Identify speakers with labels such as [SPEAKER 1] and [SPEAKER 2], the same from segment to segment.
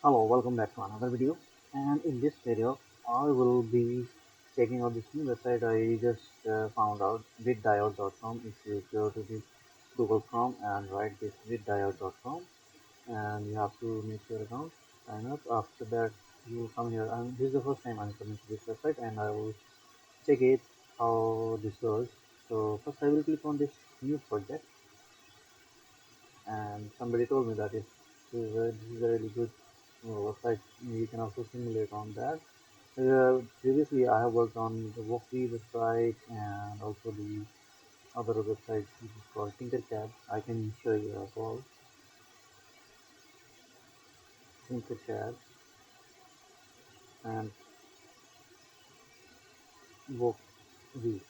[SPEAKER 1] Hello, welcome back to another video. And in this video, I will be checking out this new website I just found out, viddiode.com. If you go to the Google Chrome and write this viddiode.com, and you have to make your account, sign up. After that, you come here, and this is the first time I'm coming to this website, and I will check it how this goes. So first, I will click on this new project, and somebody told me that this is a really good website. You can also simulate on that. Previously, I have worked on the Waqas website and also the other website which is called Tinkercad. I can show you as well. Tinkercad and Waqas.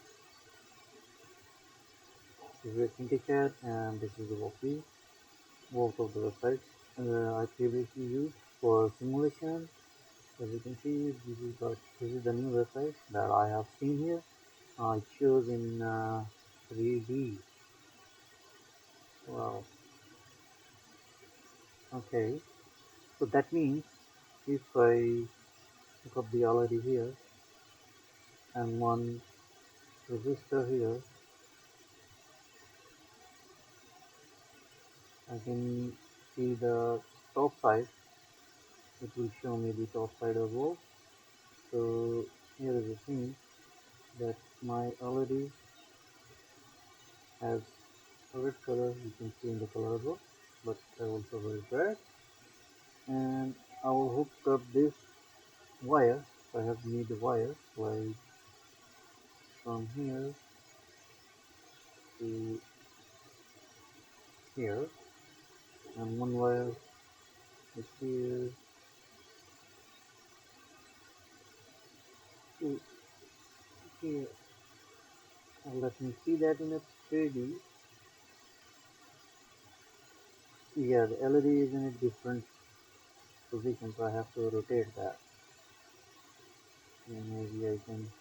[SPEAKER 1] This is the Tinkercad and this is the Waqas. Both of the websites I previously used for simulation. As you can see, this is the new website that I have seen here. It shows in 3D. Wow. Okay. So that means if I pick up the LED here and one resistor here, I can see the top side. It will show me the top side as well. So here is the thing that my LED has a red color. You can see in the color as well, but also very bright. And I will hook up this wire. So I have need the wire like from here to here, and one wire is here to here. Let me see that in a 3D. Yeah, the LED is in a different position, so I have to rotate that. And maybe I can.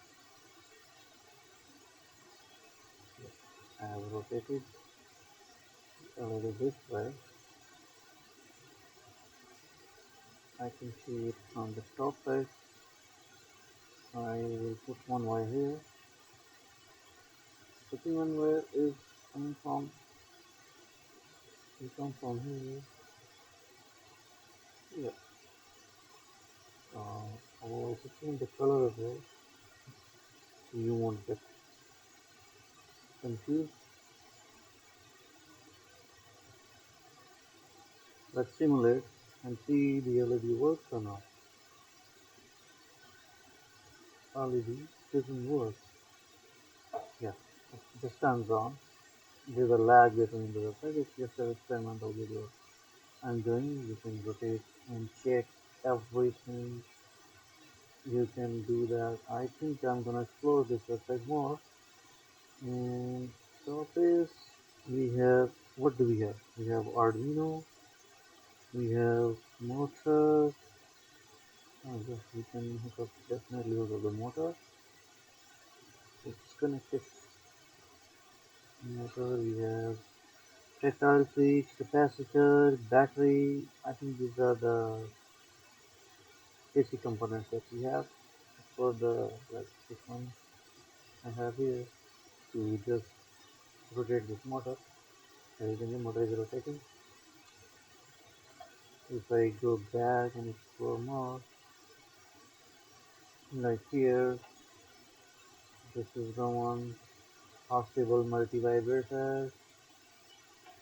[SPEAKER 1] Yes, I have rotated the LED this way. I can see it on the top side. I will put one wire here. Putting one wire is coming from. It comes from here. Yeah. I will also change the color as well, so you won't get confused. Let's simulate and see the LED works or not. LED doesn't work. Yeah, it just turns on. There's a lag between the website. It's just an experimental video I'm doing. You can rotate and check everything. You can do that. I think I'm gonna explore this website more. And top is we have, what do we have? We have Arduino. We have motor. Oh yes, we can hook up, definitely hook up the motor. It's connected. Motor. We have tactile switch, capacitor, battery. I think these are the basic components that we have for the, like this one I have here to just rotate this motor. As you can see, motor is rotating. If I go back and explore more, like here, this is the one stable multivibrator,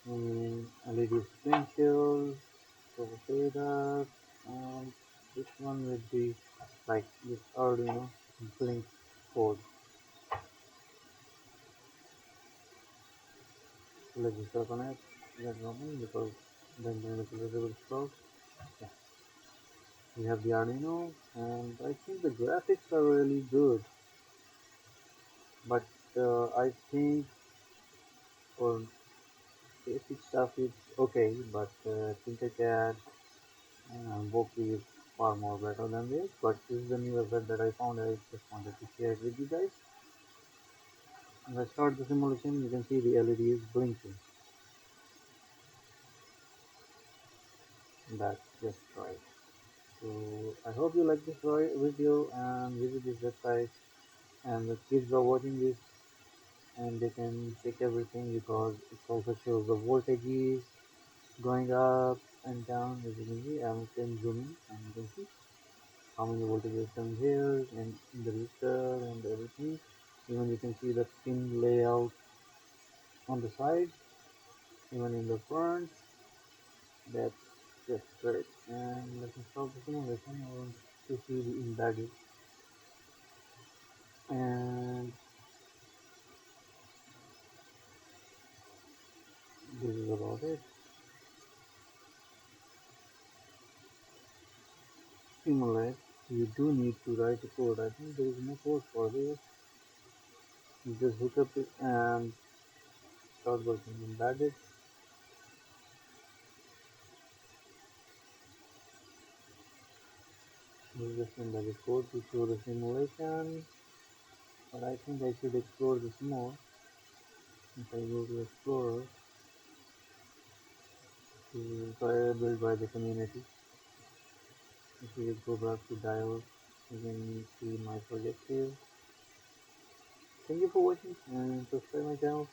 [SPEAKER 1] and LED sequential, so data, and this one will be like this Arduino blink code. Let's just open it. Let's open because then the calculator will stop. Yeah. We have the Arduino, and I think the graphics are really good, but I think for basic stuff it's okay, but Tinkercad and Boki is far more better than this. But this is the new website that I found. I just wanted to share it with you guys. When I start the simulation, you can see the LED is blinking. That's just right. So I hope you like this video and visit this website, and the kids are watching this and they can check everything because it also shows the voltages going up and down. As you can see, I can zoom in and you can see how many voltages coming here and in the resistor and everything. Even you can see the pin layout on the side, even in the front. That's just great. And let me stop the simulation. I want to see the embedded, and this is about it. Simulate. You do need to write a code. I think there is no code for this. You just hook up it and start working. Embedded. This is just embedded code to show the simulation. But I think I should explore this more. If I go to Explorer, to built by the community. If you go back to Diode, you can see my project here. Thank you for watching and subscribe my channel.